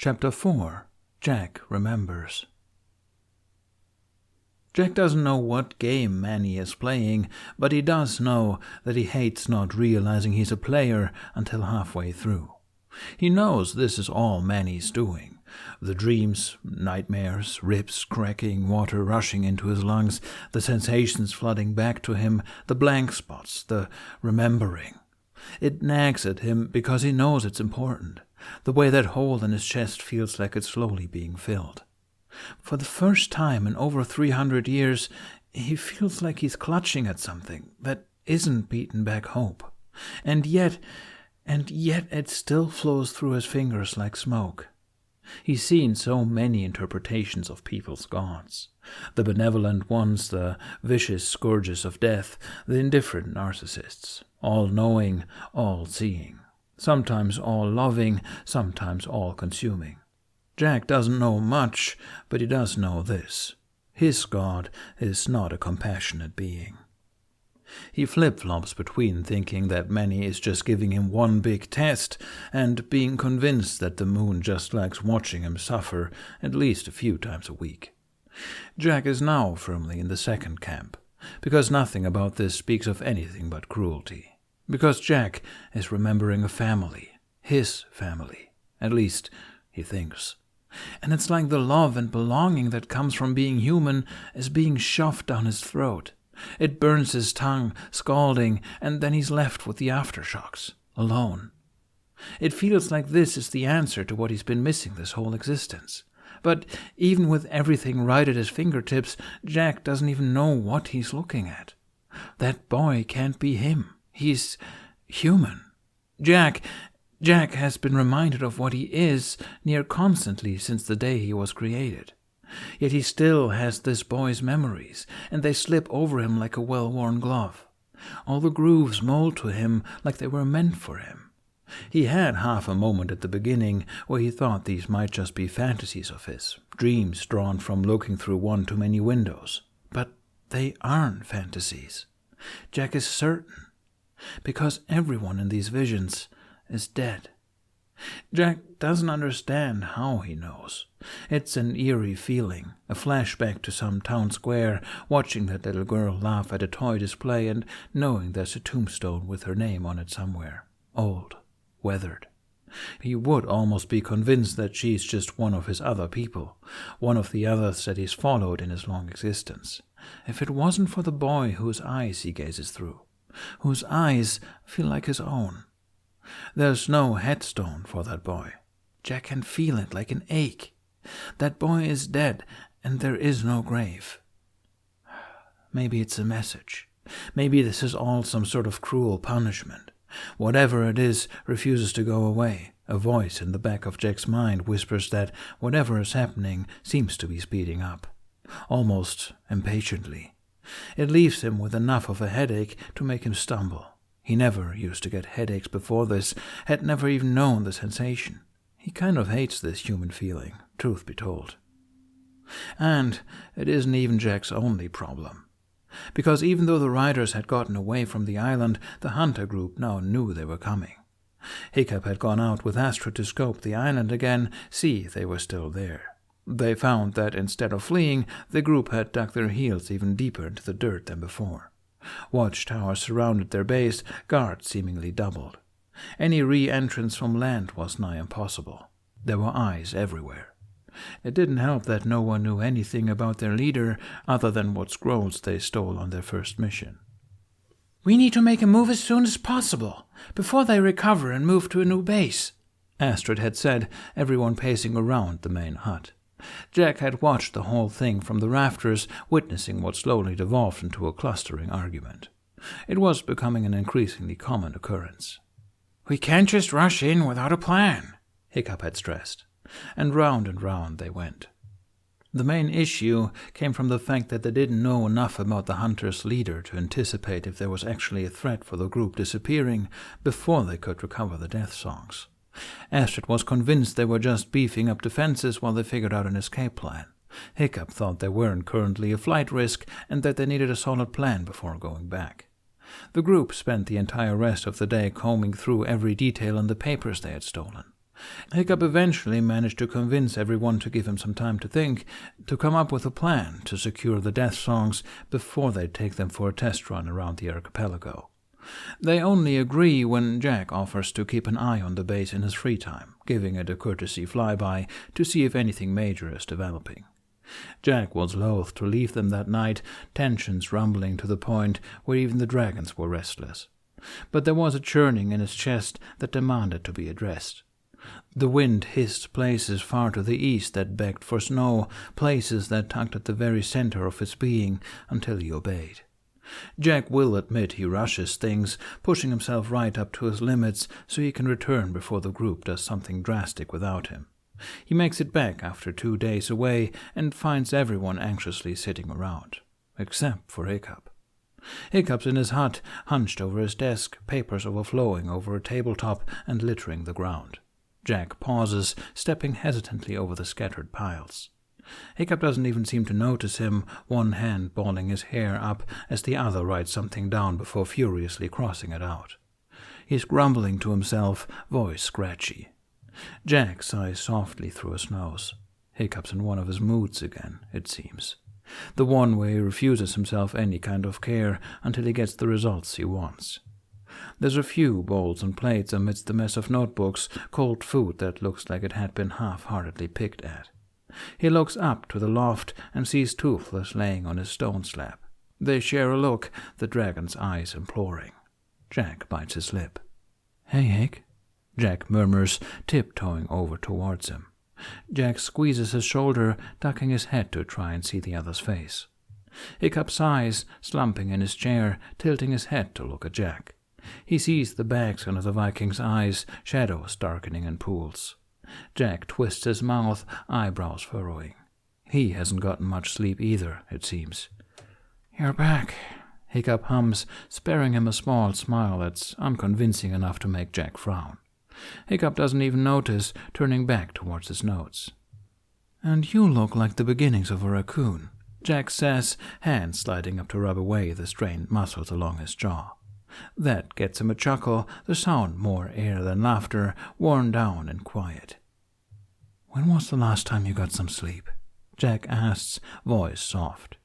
Chapter 4. Jack Remembers. Jack doesn't know what game Manny is playing, but he does know that he hates not realizing he's a player until halfway through. He knows this is all Manny's doing. The dreams, nightmares, ribs cracking, water rushing into his lungs, the sensations flooding back to him, the blank spots, the remembering. It nags at him because he knows it's important, the way that hole in his chest feels like it's slowly being filled. For the first time in over 300 years, he feels like he's clutching at something that isn't beaten back hope. And yet it still flows through his fingers like smoke. He's seen so many interpretations of people's gods. The benevolent ones, the vicious scourges of death, the indifferent narcissists, all-knowing, all-seeing, sometimes all-loving, sometimes all-consuming. Jack doesn't know much, but he does know this. His God is not a compassionate being. He flip-flops between thinking that Manny is just giving him one big test and being convinced that the moon just likes watching him suffer at least a few times a week. Jack is now firmly in the second camp, because nothing about this speaks of anything but cruelty. Because Jack is remembering a family, his family, at least he thinks. And it's like the love and belonging that comes from being human is being shoved down his throat. It burns his tongue, scalding, and then he's left with the aftershocks, alone. It feels like this is the answer to what he's been missing this whole existence. But even with everything right at his fingertips, Jack doesn't even know what he's looking at. That boy can't be him. He's human. Jack has been reminded of what he is near constantly since the day he was created. Yet he still has this boy's memories, and they slip over him like a well-worn glove. All the grooves mold to him like they were meant for him. He had half a moment at the beginning where he thought these might just be fantasies of his, dreams drawn from looking through one too many windows. But they aren't fantasies. Jack is certain, because everyone in these visions is dead. Jack doesn't understand how he knows. It's an eerie feeling, a flashback to some town square, watching that little girl laugh at a toy display and knowing there's a tombstone with her name on it somewhere, old, weathered. He would almost be convinced that she's just one of his other people, one of the others that he's followed in his long existence, if it wasn't for the boy whose eyes he gazes through, whose eyes feel like his own. There's no headstone for that boy. Jack can feel it like an ache. That boy is dead, and there is no grave. Maybe it's a message. Maybe this is all some sort of cruel punishment. Whatever it is refuses to go away. A voice in the back of Jack's mind whispers that whatever is happening seems to be speeding up, almost impatiently. It leaves him with enough of a headache to make him stumble. He never used to get headaches before this, had never even known the sensation. He kind of hates this human feeling, truth be told. And it isn't even Jack's only problem. Because even though the riders had gotten away from the island, the hunter group now knew they were coming. Hiccup had gone out with Astrid to scope the island again, see if they were still there. They found that instead of fleeing, the group had dug their heels even deeper into the dirt than before. Watchtowers surrounded their base, guards seemingly doubled. Any re-entrance from land was nigh impossible. There were eyes everywhere. It didn't help that no one knew anything about their leader other than what scrolls they stole on their first mission. "We need to make a move as soon as possible, before they recover and move to a new base," Astrid had said, everyone pacing around the main hut. Jack had watched the whole thing from the rafters, witnessing what slowly devolved into a clustering argument. It was becoming an increasingly common occurrence. "We can't just rush in without a plan," Hiccup had stressed, and round they went. The main issue came from the fact that they didn't know enough about the hunter's leader to anticipate if there was actually a threat for the group disappearing before they could recover the Deathsongs. Astrid was convinced they were just beefing up defenses while they figured out an escape plan. Hiccup thought they weren't currently a flight risk and that they needed a solid plan before going back. The group spent the entire rest of the day combing through every detail in the papers they had stolen. Hiccup eventually managed to convince everyone to give him some time to think, to come up with a plan to secure the Deathsongs before they take them for a test run around the archipelago. They only agree when Jack offers to keep an eye on the base in his free time, giving it a courtesy flyby to see if anything major is developing. Jack was loath to leave them that night, tensions rumbling to the point where even the dragons were restless. But there was a churning in his chest that demanded to be addressed. The wind hissed places far to the east that begged for snow, places that tugged at the very center of his being until he obeyed. Jack will admit he rushes things, pushing himself right up to his limits so he can return before the group does something drastic without him. He makes it back after 2 days away and finds everyone anxiously sitting around, except for Hiccup. Hiccup's in his hut, hunched over his desk, papers overflowing over a tabletop and littering the ground. Jack pauses, stepping hesitantly over the scattered piles. Hiccup doesn't even seem to notice him, one hand balling his hair up as the other writes something down before furiously crossing it out. He's grumbling to himself, voice scratchy. Jack sighs softly through his nose. Hiccup's in one of his moods again, it seems. The one where he refuses himself any kind of care until he gets the results he wants. There's a few bowls and plates amidst the mess of notebooks, cold food that looks like it had been half-heartedly picked at. He looks up to the loft and sees Toothless laying on his stone slab. They share a look, the dragon's eyes imploring. Jack bites his lip. "Hey, Hick," Jack murmurs, tiptoeing over towards him. Jack squeezes his shoulder, ducking his head to try and see the other's face. Hiccup sighs, slumping in his chair, tilting his head to look at Jack. He sees the bags under the Viking's eyes, shadows darkening in pools. Jack twists his mouth, eyebrows furrowing. He hasn't gotten much sleep either, it seems. "You're back," Hiccup hums, sparing him a small smile that's unconvincing enough to make Jack frown. Hiccup doesn't even notice, turning back towards his notes. "And you look like the beginnings of a raccoon," Jack says, hands sliding up to rub away the strained muscles along his jaw. That gets him a chuckle, the sound more air than laughter, worn down and quiet. "When was the last time you got some sleep?" Jack asks, voice soft.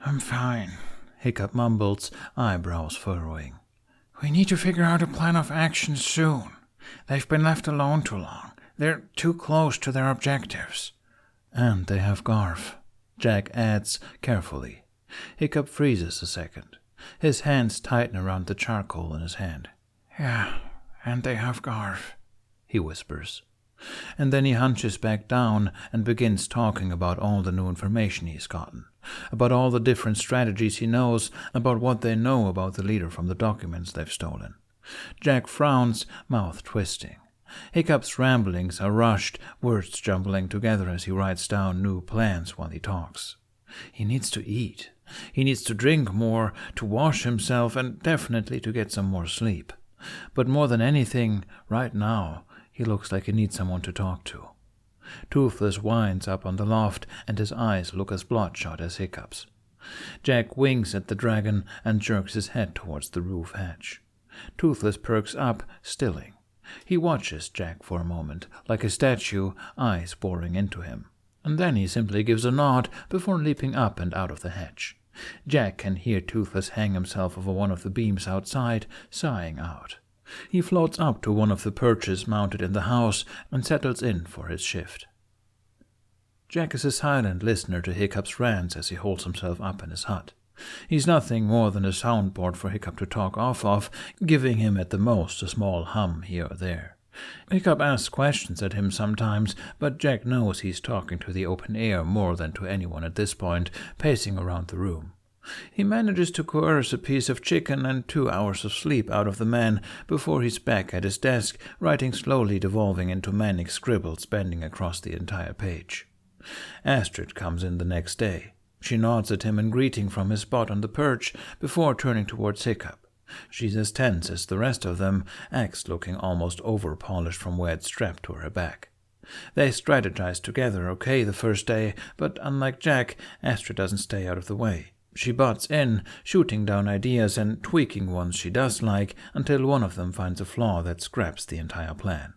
"I'm fine," Hiccup mumbles, eyebrows furrowing. "We need to figure out a plan of action soon. They've been left alone too long. They're too close to their objectives." "And they have Garf," Jack adds carefully. Hiccup freezes a second. His hands tighten around the charcoal in his hand. "Yeah, and they have Garf," he whispers. And then he hunches back down and begins talking about all the new information he's gotten, about all the different strategies he knows, about what they know about the leader from the documents they've stolen. Jack frowns, mouth twisting. Hiccup's ramblings are rushed, words jumbling together as he writes down new plans while he talks. He needs to eat. He needs to drink more, to wash himself, and definitely to get some more sleep. But more than anything, right now, he looks like he needs someone to talk to. Toothless winds up on the loft, and his eyes look as bloodshot as Hiccup's. Jack winks at the dragon and jerks his head towards the roof hatch. Toothless perks up, stilling. He watches Jack for a moment, like a statue, eyes boring into him. And then he simply gives a nod before leaping up and out of the hatch. Jack can hear Toothless hang himself over one of the beams outside, sighing out. He floats up to one of the perches mounted in the house and settles in for his shift. Jack is a silent listener to Hiccup's rants as he holds himself up in his hut. He's nothing more than a soundboard for Hiccup to talk off of, giving him at the most a small hum here or there. Hiccup asks questions at him sometimes, but Jack knows he's talking to the open air more than to anyone at this point, pacing around the room. He manages to coerce a piece of chicken and 2 hours of sleep out of the man before he's back at his desk, writing slowly devolving into manic scribbles bending across the entire page. Astrid comes in the next day. She nods at him in greeting from his spot on the perch before turning towards Hiccup. She's as tense as the rest of them, axe looking almost over-polished from where it's strapped to her back. They strategize together okay the first day, but unlike Jack, Astrid doesn't stay out of the way. She butts in, shooting down ideas and tweaking ones she does like until one of them finds a flaw that scraps the entire plan.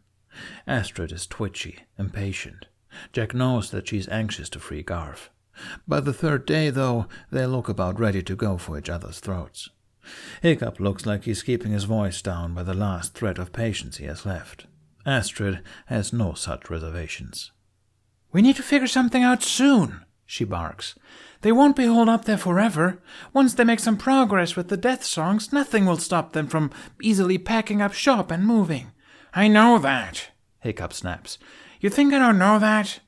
Astrid is twitchy, impatient. Jack knows that she's anxious to free Garth. By the third day, though, they look about ready to go for each other's throats. Hiccup looks like he's keeping his voice down by the last thread of patience he has left. Astrid has no such reservations. "We need to figure something out soon," she barks. "They won't be holed up there forever. Once they make some progress with the Deathsongs, nothing will stop them from easily packing up shop and moving." "I know that," Hiccup snaps. "You think I don't know that?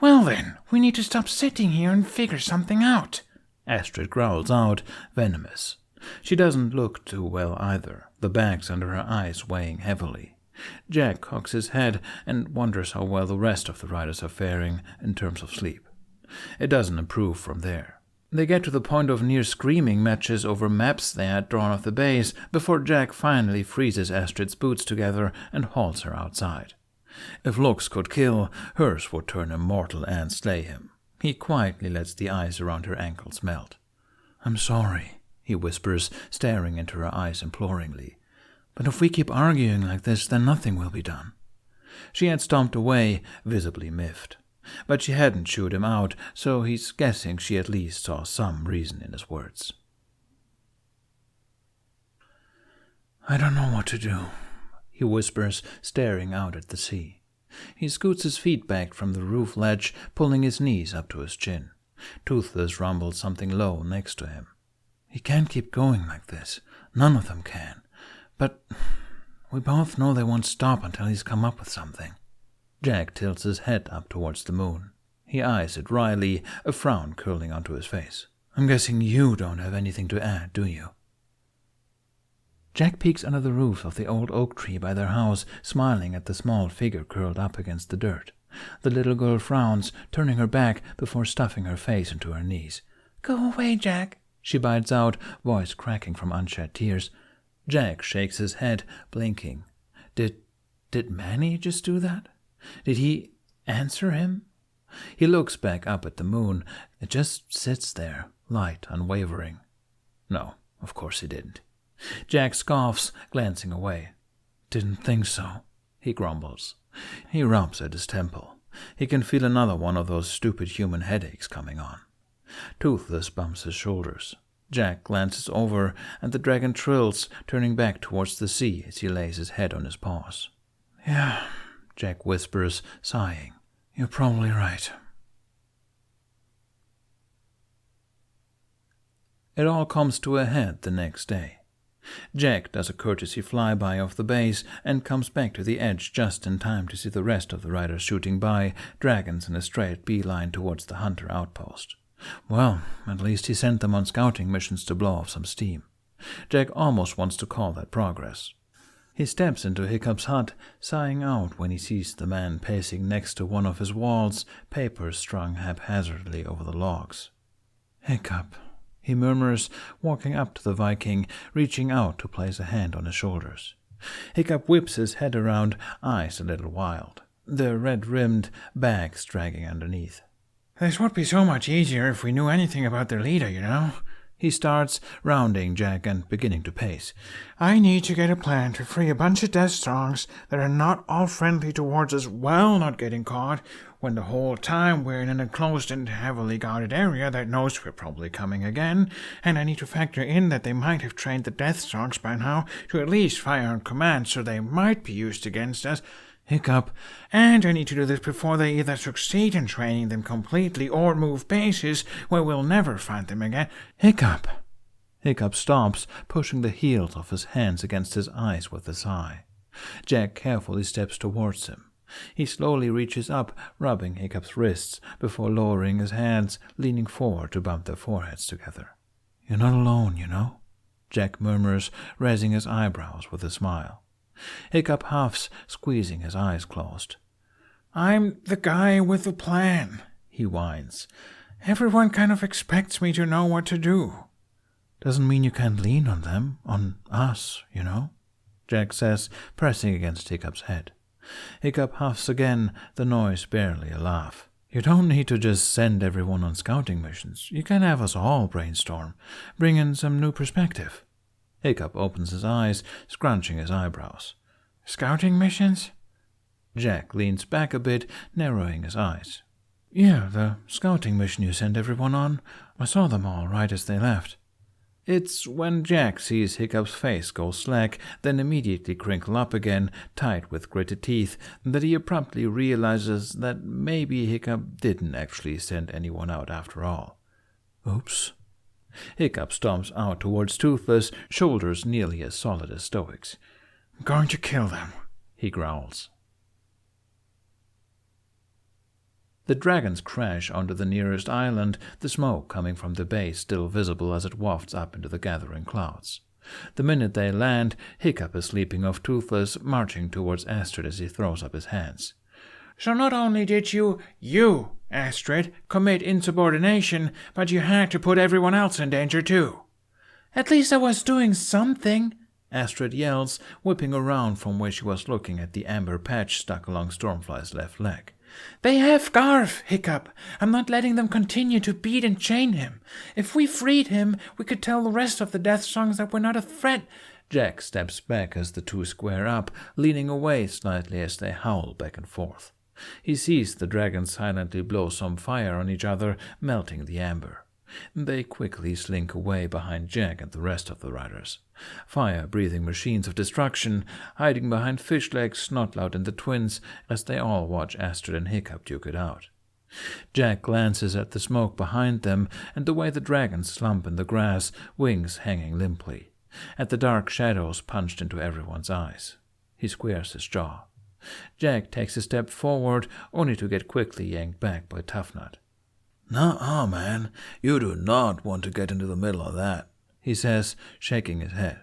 Well then, we need to stop sitting here and figure something out." Astrid growls out, venomous. She doesn't look too well either, the bags under her eyes weighing heavily. Jack cocks his head and wonders how well the rest of the riders are faring in terms of sleep. It doesn't improve from there. They get to the point of near screaming matches over maps they had drawn of the base before Jack finally freezes Astrid's boots together and hauls her outside. If looks could kill, hers would turn him mortal and slay him. He quietly lets the ice around her ankles melt. "I'm sorry," he whispers, staring into her eyes imploringly. "But if we keep arguing like this, then nothing will be done." She had stomped away, visibly miffed. But she hadn't chewed him out, so he's guessing she at least saw some reason in his words. "I don't know what to do," he whispers, staring out at the sea. He scoots his feet back from the roof ledge, pulling his knees up to his chin. Toothless rumbles something low next to him. "He can't keep going like this. None of them can. But we both know they won't stop until he's come up with something." Jack tilts his head up towards the moon. He eyes it wryly, a frown curling onto his face. "I'm guessing you don't have anything to add, do you?" Jack peeks under the roof of the old oak tree by their house, smiling at the small figure curled up against the dirt. The little girl frowns, turning her back before stuffing her face into her knees. "Go away, Jack," she bites out, voice cracking from unshed tears. Jack shakes his head, blinking. Did Manny just do that? Did he answer him? He looks back up at the moon. It just sits there, light, unwavering. No, of course he didn't. Jack scoffs, glancing away. "Didn't think so," he grumbles. He rubs at his temple. He can feel another one of those stupid human headaches coming on. Toothless bumps his shoulders. Jack glances over, and the dragon trills, turning back towards the sea as he lays his head on his paws. "Yeah," Jack whispers, sighing. "You're probably right." It all comes to a head the next day. Jack does a courtesy flyby of the base and comes back to the edge just in time to see the rest of the riders shooting by, dragons in a straight beeline towards the hunter outpost. Well, at least he sent them on scouting missions to blow off some steam. Jack almost wants to call that progress. He steps into Hiccup's hut, sighing out when he sees the man pacing next to one of his walls, papers strung haphazardly over the logs. "Hiccup," he murmurs, walking up to the Viking, reaching out to place a hand on his shoulders. Hiccup whips his head around, eyes a little wild, the red-rimmed bags dragging underneath. "This would be so much easier if we knew anything about their leader, you know." He starts, rounding Jack and beginning to pace. "I need to get a plan to free a bunch of Deathsongs that are not all friendly towards us while not getting caught, when the whole time we're in an enclosed and heavily guarded area that knows we're probably coming again, and I need to factor in that they might have trained the Deathsongs by now to at least fire on command, so they might be used against us. Hiccup. And I need to do this before they either succeed in training them completely or move bases where we'll never find them again. Hiccup. Hiccup stops, pushing the heels of his hands against his eyes with a sigh. Jack carefully steps towards him. He slowly reaches up, rubbing Hiccup's wrists, before lowering his hands, leaning forward to bump their foreheads together. "You're not alone, you know," Jack murmurs, raising his eyebrows with a smile. Hiccup huffs, squeezing his eyes closed. "I'm the guy with the plan," he whines. "Everyone kind of expects me to know what to do." "Doesn't mean you can't lean on them, on us, you know," Jack says, pressing against Hiccup's head. Hiccup huffs again, the noise barely a laugh. "You don't need to just send everyone on scouting missions. You can have us all brainstorm, bring in some new perspective." Hiccup opens his eyes, scrunching his eyebrows. "Scouting missions?" Jack leans back a bit, narrowing his eyes. Yeah, the scouting mission you sent everyone on. I saw them all right as they left. It's when Jack sees Hiccup's face go slack, then immediately crinkle up again, tight with gritted teeth, that he abruptly realizes that maybe Hiccup didn't actually send anyone out after all. Oops. Hiccup stomps out towards Toothless, shoulders nearly as solid as Stoic's. I'm going to kill them, he growls. The dragons crash onto the nearest island, the smoke coming from the base still visible as it wafts up into the gathering clouds. The minute they land, Hiccup is leaping off Toothless, marching towards Astrid as he throws up his hands. So not only did you, Astrid, commit insubordination, but you had to put everyone else in danger too. At least I was doing something, Astrid yells, whipping around from where she was looking at the amber patch stuck along Stormfly's left leg. They have Garf, Hiccup. I'm not letting them continue to beat and chain him. If we freed him, we could tell the rest of the Deathsongs that we're not a threat. Jack steps back as the two square up, leaning away slightly as they howl back and forth. He sees the dragons silently blow some fire on each other, melting the amber. They quickly slink away behind Jack and the rest of the riders. Fire-breathing machines of destruction, hiding behind Fishleg, Snotlout, and the twins as they all watch Astrid and Hiccup duke it out. Jack glances at the smoke behind them and the way the dragons slump in the grass, wings hanging limply, at the dark shadows punched into everyone's eyes. He squares his jaw. Jack takes a step forward, only to get quickly yanked back by Toughnut. "Nuh-uh, man. You do not want to get into the middle of that," he says, shaking his head.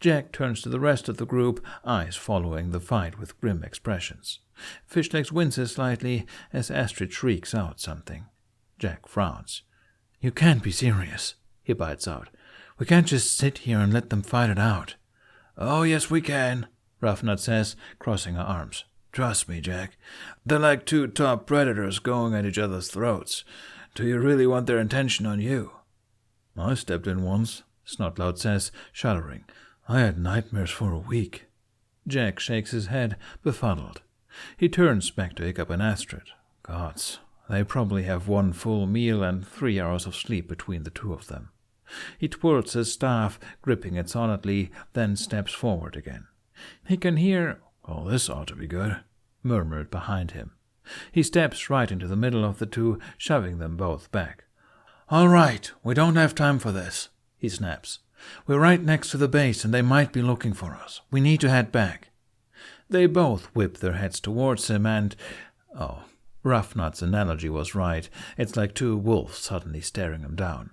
Jack turns to the rest of the group, eyes following the fight with grim expressions. Fishlegs winces slightly as Astrid shrieks out something. Jack frowns. You can't be serious, he bites out. We can't just sit here and let them fight it out. "Oh, yes, we can," Roughnut says, crossing her arms. "Trust me, Jack. They're like two top predators going at each other's throats. Do you really want their attention on you?" "I stepped in once," Snotlout says, shuddering. "I had nightmares for a week." Jack shakes his head, befuddled. He turns back to Hiccup and Astrid. Gods, they probably have one full meal and 3 hours of sleep between the two of them. He twirls his staff, gripping it solidly, then steps forward again. He can hear, "Oh, this ought to be good," murmured behind him. He steps right into the middle of the two, shoving them both back. "All right, we don't have time for this," he snaps. "We're right next to the base, and they might be looking for us. We need to head back." They both whip their heads towards him and... Oh, Roughnut's analogy was right. It's like two wolves suddenly staring him down.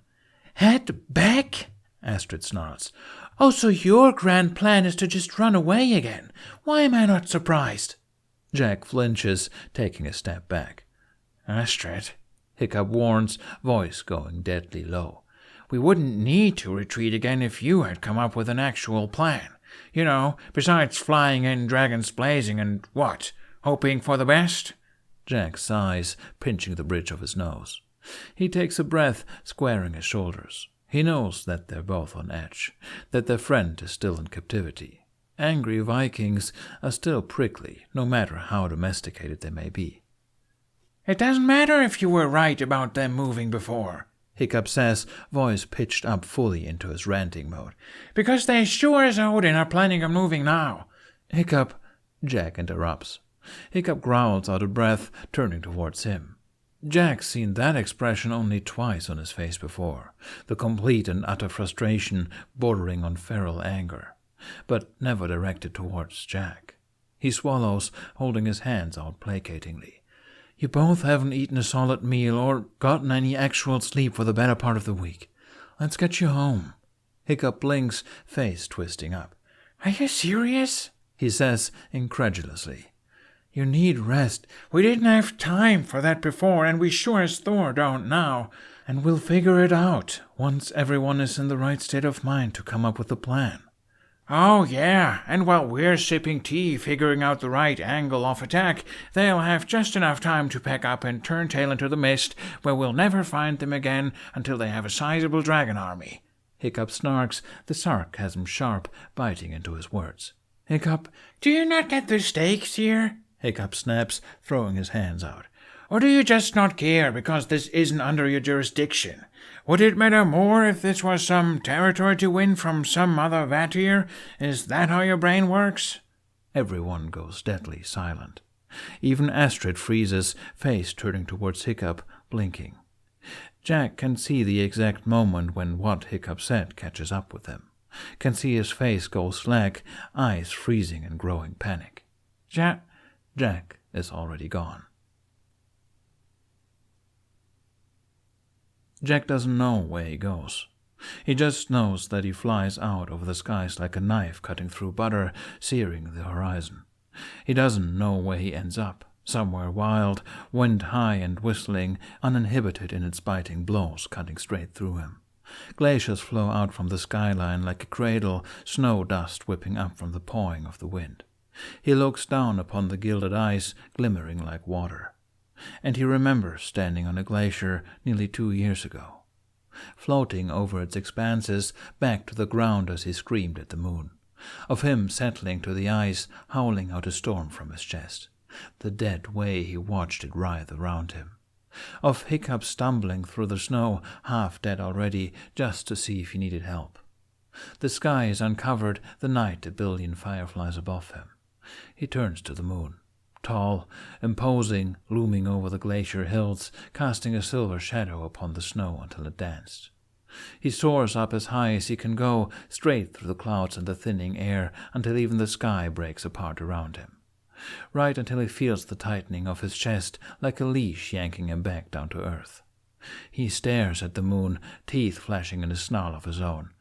"Head back?" Astrid snarls. "Oh, so your grand plan is to just run away again? Why am I not surprised?" Jack flinches, taking a step back. "Astrid," Hiccup warns, voice going deadly low. "We wouldn't need to retreat again if you had come up with an actual plan. You know, besides flying in dragons blazing and what? Hoping for the best?" Jack sighs, pinching the bridge of his nose. He takes a breath, squaring his shoulders. He knows that they're both on edge, that their friend is still in captivity. Angry Vikings are still prickly, no matter how domesticated they may be. "It doesn't matter if you were right about them moving before," Hiccup says, voice pitched up fully into his ranting mode. "Because they sure as Odin are planning on moving now." "Hiccup," Jack interrupts. Hiccup growls out of breath, turning towards him. Jack's seen that expression only twice on his face before, the complete and utter frustration bordering on feral anger, but never directed towards Jack. He swallows, holding his hands out placatingly. "You both haven't eaten a solid meal or gotten any actual sleep for the better part of the week. Let's get you home." Hiccup blinks, face twisting up. "Are you serious?" he says incredulously. "You need rest. We didn't have time for that before, and we sure as Thor don't now. And we'll figure it out once everyone is in the right state of mind to come up with a plan." "Oh, yeah, and while we're sipping tea figuring out the right angle of attack, they'll have just enough time to pack up and turn tail into the mist, where we'll never find them again until they have a sizable dragon army." Hiccup snarks, the sarcasm sharp, biting into his words. "Hiccup, do you not get the stakes here?" Hiccup snaps, throwing his hands out. Or do you just not care because this isn't under your jurisdiction? Would it matter more if this was some territory to win from some other Vatir? Is that how your brain works? Everyone goes deadly silent. Even Astrid freezes, face turning towards Hiccup, blinking. Jack can see the exact moment when what Hiccup said catches up with him. Can see his face go slack, eyes freezing in growing panic. Jack is already gone. Jack doesn't know where he goes. He just knows that he flies out over the skies like a knife cutting through butter, searing the horizon. He doesn't know where he ends up, somewhere wild, wind high and whistling, uninhibited in its biting blows cutting straight through him. Glaciers flow out from the skyline like a cradle, snow dust whipping up from the pawing of the wind. He looks down upon the gilded ice, glimmering like water. And he remembers standing on a glacier nearly 2 years ago, floating over its expanses back to the ground as he screamed at the moon, of him settling to the ice, howling out a storm from his chest, the dead way he watched it writhe around him, of Hiccup stumbling through the snow, half dead already, just to see if he needed help. The sky is uncovered, the night a billion fireflies above him. He turns to the moon. Tall, imposing, looming over the glacier hills, casting a silver shadow upon the snow until it danced. He soars up as high as he can go, straight through the clouds and the thinning air, until even the sky breaks apart around him. Right until he feels the tightening of his chest, like a leash yanking him back down to earth. He stares at the moon, teeth flashing in a snarl of his own.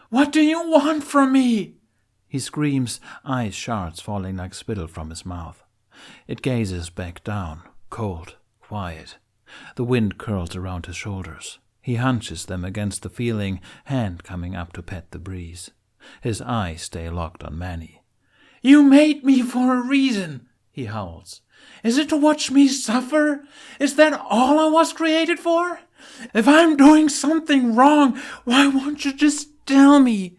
"What do you want from me?" He screams, ice shards falling like spittle from his mouth. It gazes back down, cold, quiet. The wind curls around his shoulders. He hunches them against the feeling, hand coming up to pet the breeze. His eyes stay locked on Manny. "You made me for a reason," he howls. "Is it to watch me suffer? Is that all I was created for? If I'm doing something wrong, why won't you just tell me?"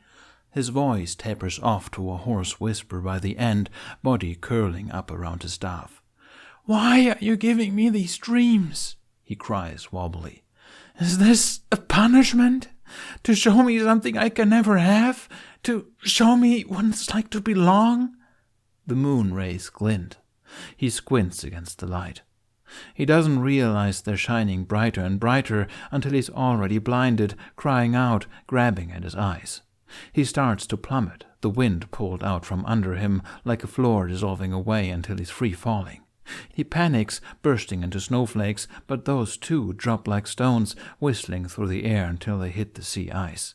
His voice tapers off to a hoarse whisper by the end, body curling up around his staff. "Why are you giving me these dreams?" he cries wobbly. "Is this a punishment? To show me something I can never have? To show me what it's like to belong?" The moon rays glint. He squints against the light. He doesn't realize they're shining brighter and brighter until he's already blinded, crying out, grabbing at his eyes. He starts to plummet, the wind pulled out from under him like a floor dissolving away until he's free falling. He panics, bursting into snowflakes, but those too drop like stones, whistling through the air until they hit the sea ice.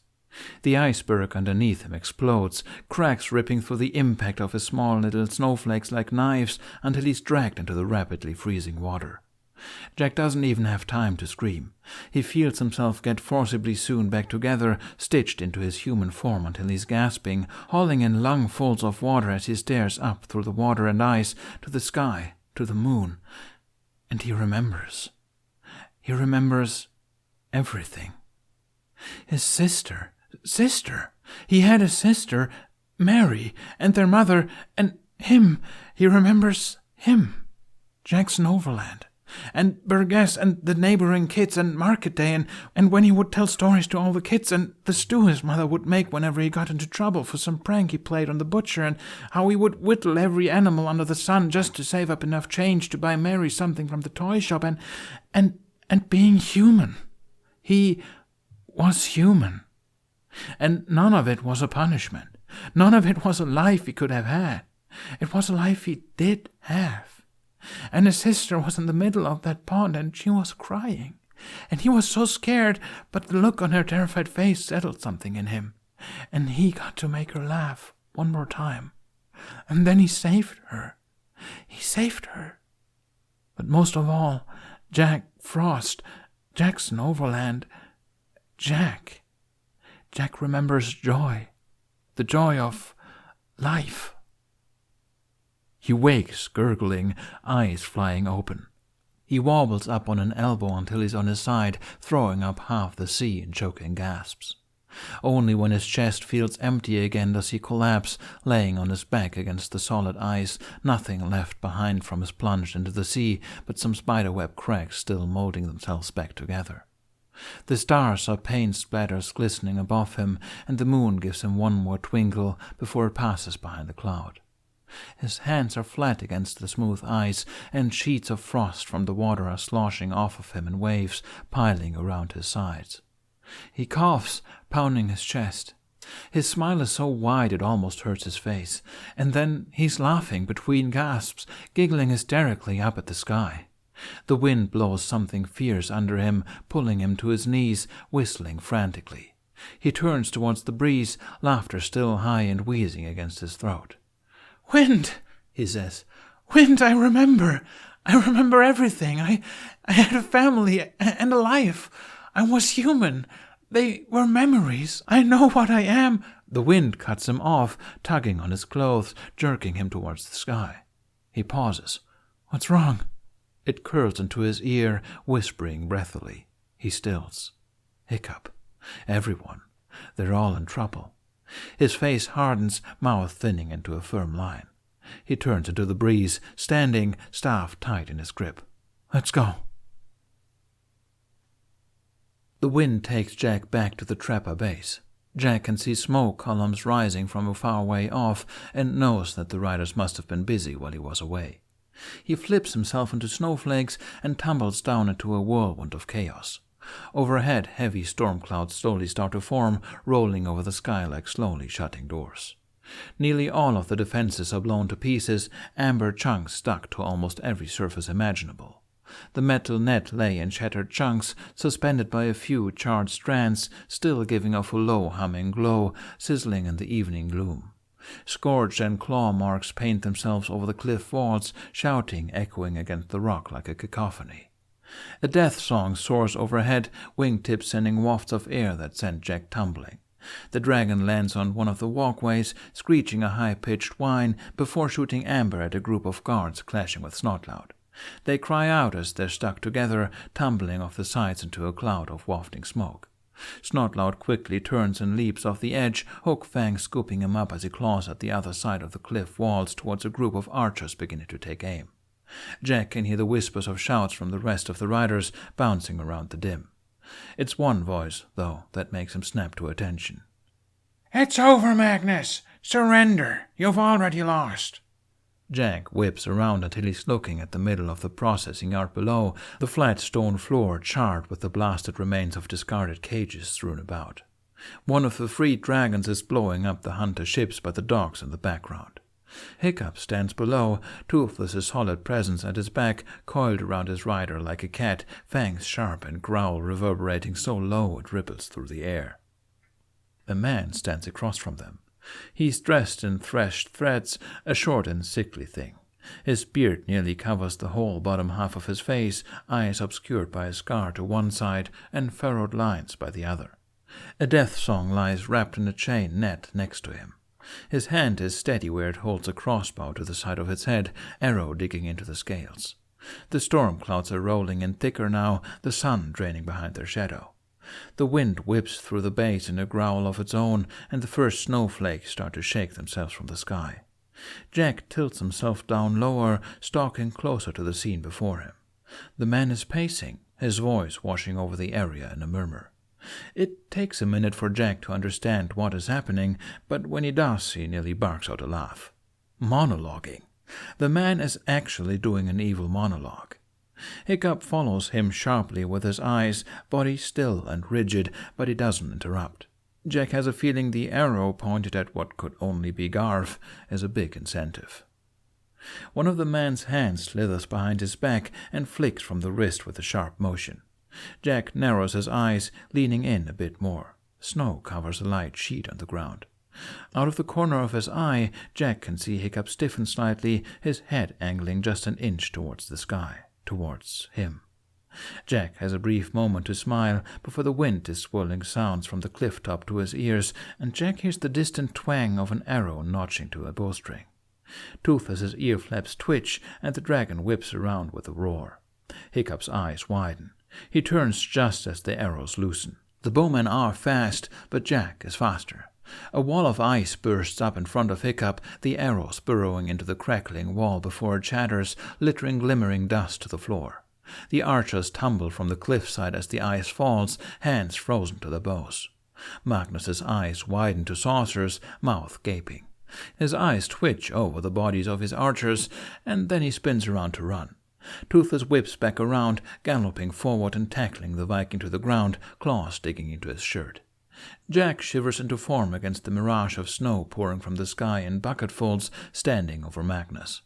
The iceberg underneath him explodes, cracks ripping through the impact of his small little snowflakes like knives until he's dragged into the rapidly freezing water. Jack doesn't even have time to scream. He feels himself get forcibly sewn back together, stitched into his human form until he's gasping, hauling in lungfuls of water as he stares up through the water and ice to the sky, to the moon. And he remembers. He remembers everything. His sister. He had a sister, Mary, and their mother, and him. He remembers him. Jackson Overland. And Burgess and the neighboring kids and market day and when he would tell stories to all the kids and the stew his mother would make whenever he got into trouble for some prank he played on the butcher and how he would whittle every animal under the sun just to save up enough change to buy Mary something from the toy shop and being human. He was human. And none of it was a punishment. None of it was a life he could have had. It was a life he did have. And his sister was in the middle of that pond, and she was crying. And he was so scared, but the look on her terrified face settled something in him. And he got to make her laugh one more time. And then he saved her. He saved her. But most of all, Jack Frost, Jackson Overland, Jack. Jack remembers joy. The joy of life. He wakes, gurgling, eyes flying open. He wobbles up on an elbow until he's on his side, throwing up half the sea in choking gasps. Only when his chest feels empty again does he collapse, laying on his back against the solid ice, nothing left behind from his plunge into the sea but some spiderweb cracks still molding themselves back together. The stars are paint splatters glistening above him, and the moon gives him one more twinkle before it passes behind a cloud. His hands are flat against the smooth ice, and sheets of frost from the water are sloshing off of him in waves, piling around his sides. He coughs, pounding his chest. His smile is so wide it almost hurts his face, and then he's laughing between gasps, giggling hysterically up at the sky. The wind blows something fierce under him, pulling him to his knees, whistling frantically. He turns towards the breeze, laughter still high and wheezing against his throat. "Wind," he says. "Wind, I remember. I remember everything. I had a family and a life. I was human. They were memories. I know what I am." The wind cuts him off, tugging on his clothes, jerking him towards the sky. He pauses. "What's wrong?" It curls into his ear, whispering breathily. He stills. Hiccup. Everyone. They're all in trouble. His face hardens, mouth thinning into a firm line. He turns into the breeze, standing, staff tight in his grip. "Let's go." The wind takes Jack back to the Trapper base. Jack can see smoke columns rising from a far way off and knows that the riders must have been busy while he was away. He flips himself into snowflakes and tumbles down into a whirlwind of chaos. Overhead, heavy storm clouds slowly start to form, rolling over the sky like slowly shutting doors. Nearly all of the defenses are blown to pieces, amber chunks stuck to almost every surface imaginable. The metal net lay in shattered chunks, suspended by a few charred strands, still giving off a low humming glow, sizzling in the evening gloom. Scourge and claw marks paint themselves over the cliff walls, shouting, echoing against the rock like a cacophony. A Deathsong soars overhead, wingtips sending wafts of air that send Jack tumbling. The dragon lands on one of the walkways, screeching a high-pitched whine before shooting amber at a group of guards clashing with Snotloud. They cry out as they're stuck together, tumbling off the sides into a cloud of wafting smoke. Snotloud quickly turns and leaps off the edge, Hookfang scooping him up as he claws at the other side of the cliff walls towards a group of archers beginning to take aim. Jack can hear the whispers of shouts from the rest of the riders bouncing around the dim. It's one voice, though, that makes him snap to attention. "It's over, Magnus. Surrender. You've already lost." Jack whips around until he's looking at the middle of the processing yard below, the flat stone floor charred with the blasted remains of discarded cages strewn about. One of the freed dragons is blowing up the hunter ships by the docks in the background. Hiccup stands below, Toothless's solid presence at his back, coiled around his rider like a cat, fangs sharp and growl reverberating so low it ripples through the air. A man stands across from them. He's dressed in threshed threads, a short and sickly thing. His beard nearly covers the whole bottom half of his face, eyes obscured by a scar to one side and furrowed lines by the other. A Deathsong lies wrapped in a chain net next to him. His hand is steady where it holds a crossbow to the side of its head, arrow digging into the scales. The storm clouds are rolling in thicker now, the sun draining behind their shadow. The wind whips through the base in a growl of its own, and the first snowflakes start to shake themselves from the sky. Jack tilts himself down lower, stalking closer to the scene before him. The man is pacing, his voice washing over the area in a murmur. It takes a minute for Jack to understand what is happening, but when he does, he nearly barks out a laugh. Monologuing. The man is actually doing an evil monologue. Hiccup follows him sharply with his eyes, body still and rigid, but he doesn't interrupt. Jack has a feeling the arrow pointed at what could only be Garth is a big incentive. One of the man's hands slithers behind his back and flicks from the wrist with a sharp motion. Jack narrows his eyes, leaning in a bit more. Snow covers a light sheet on the ground. Out of the corner of his eye, Jack can see Hiccup stiffen slightly, his head angling just an inch towards the sky, towards him. Jack has a brief moment to smile before the wind is swirling sounds from the cliff top to his ears, and Jack hears the distant twang of an arrow notching to a bowstring. Toothless's ear flaps twitch, and the dragon whips around with a roar. Hiccup's eyes widen. He turns just as the arrows loosen. The bowmen are fast, but Jack is faster. A wall of ice bursts up in front of Hiccup, the arrows burrowing into the crackling wall before it shatters, littering glimmering dust to the floor. The archers tumble from the cliffside as the ice falls, hands frozen to the bows. Magnus's eyes widen to saucers, mouth gaping. His eyes twitch over the bodies of his archers, and then he spins around to run. Toothless whips back around, galloping forward and tackling the Viking to the ground, claws digging into his shirt. Jack shivers into form against the mirage of snow pouring from the sky in bucketfuls, standing over Magnus.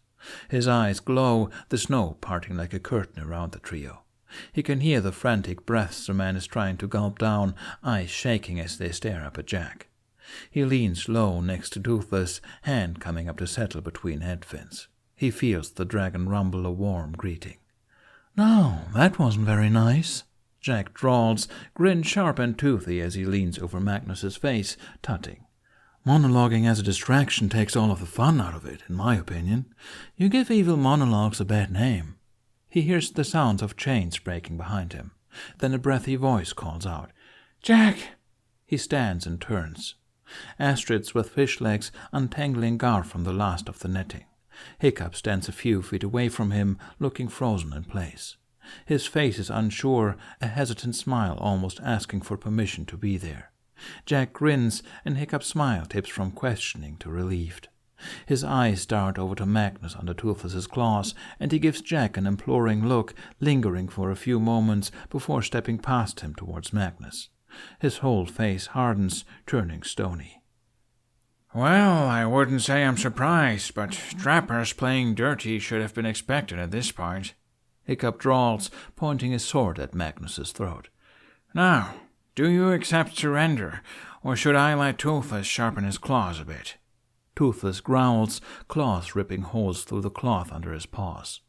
His eyes glow, the snow parting like a curtain around the trio. He can hear the frantic breaths the man is trying to gulp down, eyes shaking as they stare up at Jack. He leans low next to Toothless, hand coming up to settle between head fins. He feels the dragon rumble a warm greeting. "No, that wasn't very nice," Jack drawls, grin sharp and toothy as he leans over Magnus's face, tutting. "Monologuing as a distraction takes all of the fun out of it, in my opinion. You give evil monologues a bad name." He hears the sounds of chains breaking behind him. Then a breathy voice calls out, "Jack!" He stands and turns. Astrid's with fish legs untangling Gar from the last of the netting. Hiccup stands a few feet away from him, looking frozen in place. His face is unsure, a hesitant smile almost asking for permission to be there. Jack grins, and Hiccup's smile tips from questioning to relieved. His eyes dart over to Magnus under Toothless's claws, and he gives Jack an imploring look, lingering for a few moments before stepping past him towards Magnus. His whole face hardens, turning stony. "Well, I wouldn't say I'm surprised, but trappers playing dirty should have been expected at this point," Hiccup drawls, pointing his sword at Magnus's throat. "Now, do you accept surrender, or should I let Toothless sharpen his claws a bit?" Toothless growls, claws ripping holes through the cloth under his paws.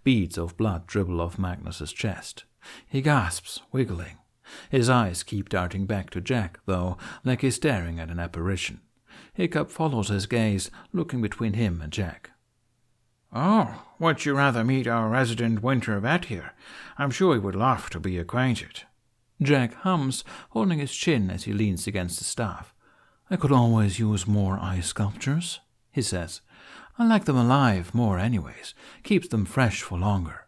Beads of blood dribble off Magnus's chest. He gasps, wiggling. His eyes keep darting back to Jack, though, like he's staring at an apparition. Hiccup follows his gaze, looking between him and Jack. "Oh, would you rather meet our resident winter vet here? I'm sure he would love to be acquainted." Jack hums, holding his chin as he leans against the staff. "I could always use more ice sculptures," he says. "I like them alive more anyways. Keeps them fresh for longer."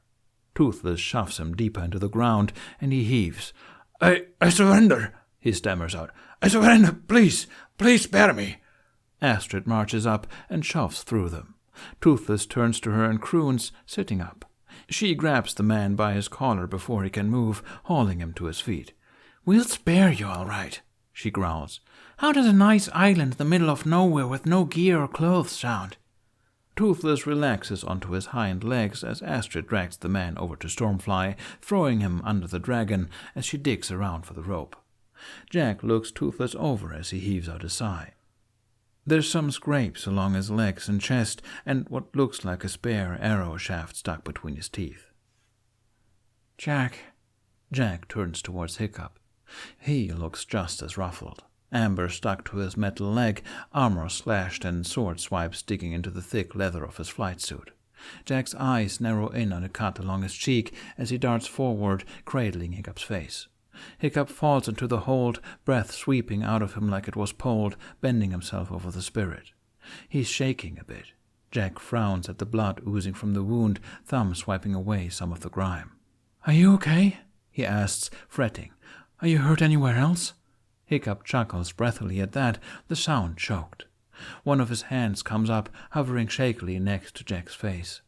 Toothless shoves him deeper into the ground, and he heaves. I surrender," he stammers out. "I surrender, please spare me." Astrid marches up and shoves through them. Toothless turns to her and croons, sitting up. She grabs the man by his collar before he can move, hauling him to his feet. "We'll spare you, all right," she growls. "How does a nice island in the middle of nowhere with no gear or clothes sound?" Toothless relaxes onto his hind legs as Astrid drags the man over to Stormfly, throwing him under the dragon as she digs around for the rope. Jack looks Toothless over as he heaves out a sigh. There's some scrapes along his legs and chest, and what looks like a spare arrow shaft stuck between his teeth. Jack turns towards Hiccup. He looks just as ruffled. Amber stuck to his metal leg, armor slashed and sword swipes digging into the thick leather of his flight suit. Jack's eyes narrow in on a cut along his cheek as he darts forward, cradling Hiccup's face. Hiccup falls into the hold, breath sweeping out of him like it was pulled, bending himself over the spirit. He's shaking a bit. Jack frowns at the blood oozing from the wound, thumb swiping away some of the grime. "Are you okay?" he asks, fretting. "Are you hurt anywhere else?" Hiccup chuckles breathily at that, the sound choked. One of his hands comes up, hovering shakily next to Jack's face.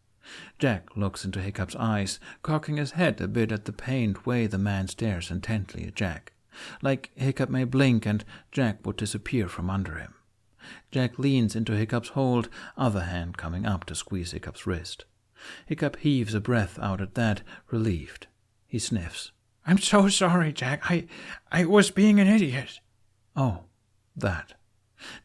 Jack looks into Hiccup's eyes, cocking his head a bit at the pained way the man stares intently at Jack. Like Hiccup may blink and Jack would disappear from under him. Jack leans into Hiccup's hold, other hand coming up to squeeze Hiccup's wrist. Hiccup heaves a breath out at that, relieved. He sniffs. "I'm so sorry, Jack. I was being an idiot." "Oh, that."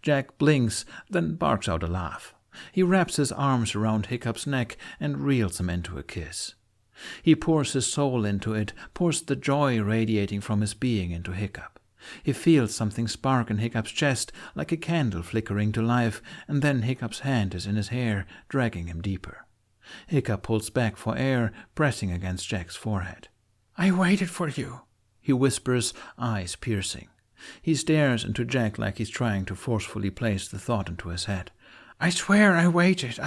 Jack blinks, then barks out a laugh. He wraps his arms around Hiccup's neck and reels him into a kiss. He pours his soul into it, pours the joy radiating from his being into Hiccup. He feels something spark in Hiccup's chest, like a candle flickering to life, and then Hiccup's hand is in his hair, dragging him deeper. Hiccup pulls back for air, pressing against Jack's forehead. "I waited for you," he whispers, eyes piercing. He stares into Jack like he's trying to forcefully place the thought into his head. I swear I waited.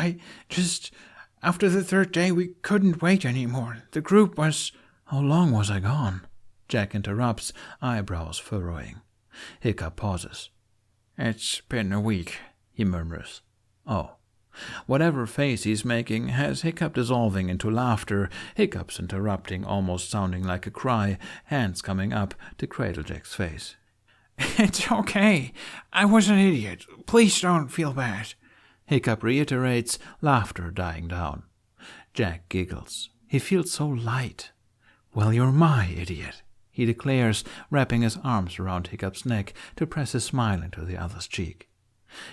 After the third day, we couldn't wait anymore. The group was... How long was I gone? Jack interrupts, eyebrows furrowing. Hiccup pauses. It's been a week, he murmurs. Oh. Whatever face he's making has Hiccup dissolving into laughter, Hiccup's interrupting, almost sounding like a cry, hands coming up to cradle Jack's face. It's okay. I was an idiot. Please don't feel bad. Hiccup reiterates, laughter dying down. Jack giggles. He feels so light. Well, you're my idiot, he declares, wrapping his arms around Hiccup's neck to press a smile into the other's cheek.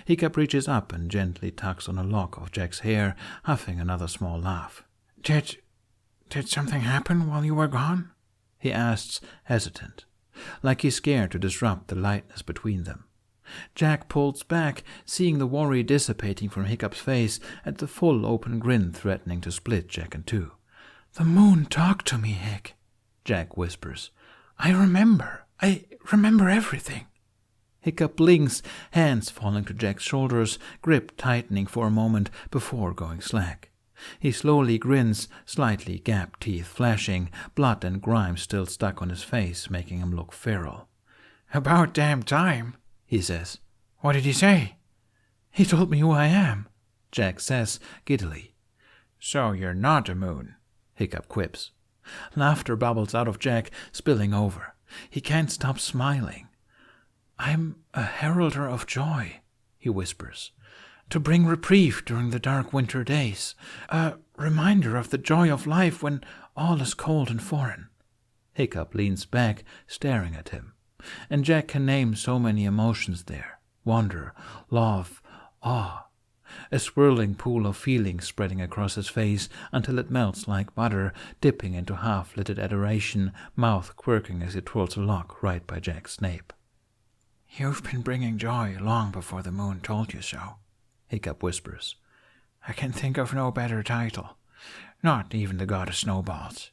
Hiccup reaches up and gently tugs on a lock of Jack's hair, huffing another small laugh. Did something happen while you were gone? He asks, hesitant, like he's scared to disrupt the lightness between them. Jack pulls back, seeing the worry dissipating from Hiccup's face and the full open grin threatening to split Jack in two. The moon talked to me, Hick, Jack whispers. I remember everything. Hiccup blinks, hands falling to Jack's shoulders, grip tightening for a moment before going slack. He slowly grins, slightly gapped teeth flashing, blood and grime still stuck on his face, making him look feral. About damn time, he says. What did he say? He told me who I am, Jack says, giddily. So you're not a moon, Hiccup quips. Laughter bubbles out of Jack, spilling over. He can't stop smiling. I'm a heralder of joy, he whispers, to bring reprieve during the dark winter days, a reminder of the joy of life when all is cold and foreign. Hiccup leans back, staring at him, and Jack can name so many emotions there: wonder, love, awe, a swirling pool of feelings spreading across his face until it melts like butter, dipping into half-littered adoration, mouth quirking as he twirls a lock right by Jack's nape. You've been bringing joy long before the moon told you so, Hiccup whispers. I can think of no better title. Not even the god of snowballs.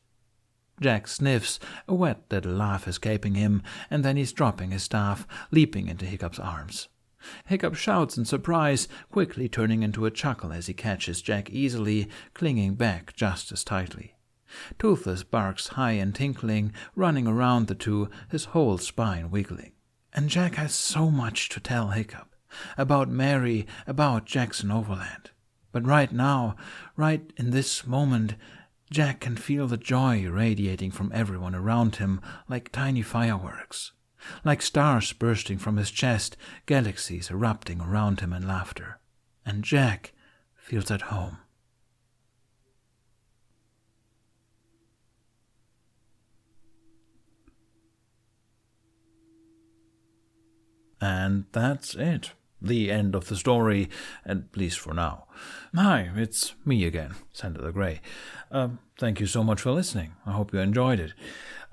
Jack sniffs, a wet little laugh escaping him, and then he's dropping his staff, leaping into Hiccup's arms. Hiccup shouts in surprise, quickly turning into a chuckle as he catches Jack easily, clinging back just as tightly. Toothless barks high and tinkling, running around the two, his whole spine wiggling. And Jack has so much to tell Hiccup, about Mary, about Jackson Overland. But right now, right in this moment, Jack can feel the joy radiating from everyone around him like tiny fireworks. Like stars bursting from his chest, galaxies erupting around him in laughter. And Jack feels at home. And that's it. The end of the story, at least for now. Hi, it's me again, Sander the Grey. Thank you so much for listening. I hope you enjoyed it.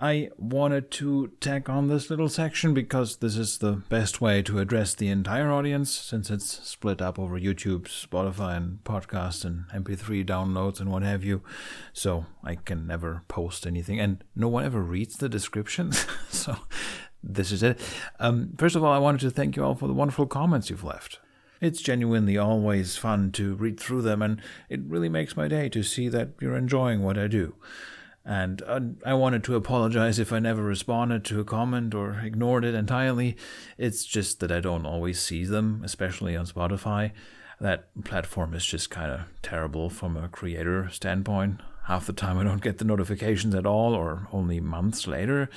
I wanted to tack on this little section because this is the best way to address the entire audience, since it's split up over YouTube, Spotify, and podcast, and MP3 downloads, and what have you. So I can never post anything, and no one ever reads the descriptions. So this is it. First of all, I wanted to thank you all for the wonderful comments you've left. It's genuinely always fun to read through them, and it really makes my day to see that you're enjoying what I do. And I wanted to apologize if I never responded to a comment or ignored it entirely. It's just that I don't always see them, especially on Spotify. That platform is just kind of terrible from a creator standpoint. Half the time I don't get the notifications at all, or only months later.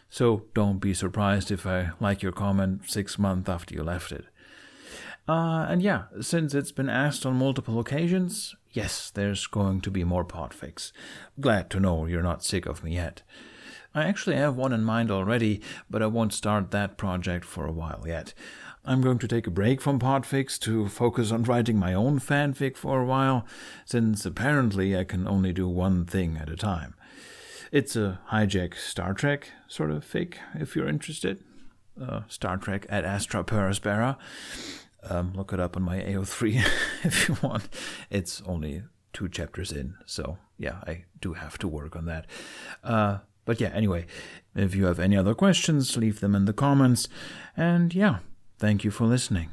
So don't be surprised if I like your comment 6 months after you left it. And yeah, since it's been asked on multiple occasions, yes, there's going to be more podfics. Glad to know you're not sick of me yet. I actually have one in mind already, but I won't start that project for a while yet. I'm going to take a break from podfics to focus on writing my own fanfic for a while, since apparently I can only do one thing at a time. It's a hijack Star Trek sort of fic, if you're interested. Star Trek at Astra Perispera. Look it up on my AO3 if you want. It's only 2 chapters in, so yeah, I do have to work on that. But yeah, anyway, if you have any other questions, leave them in the comments. And yeah, thank you for listening.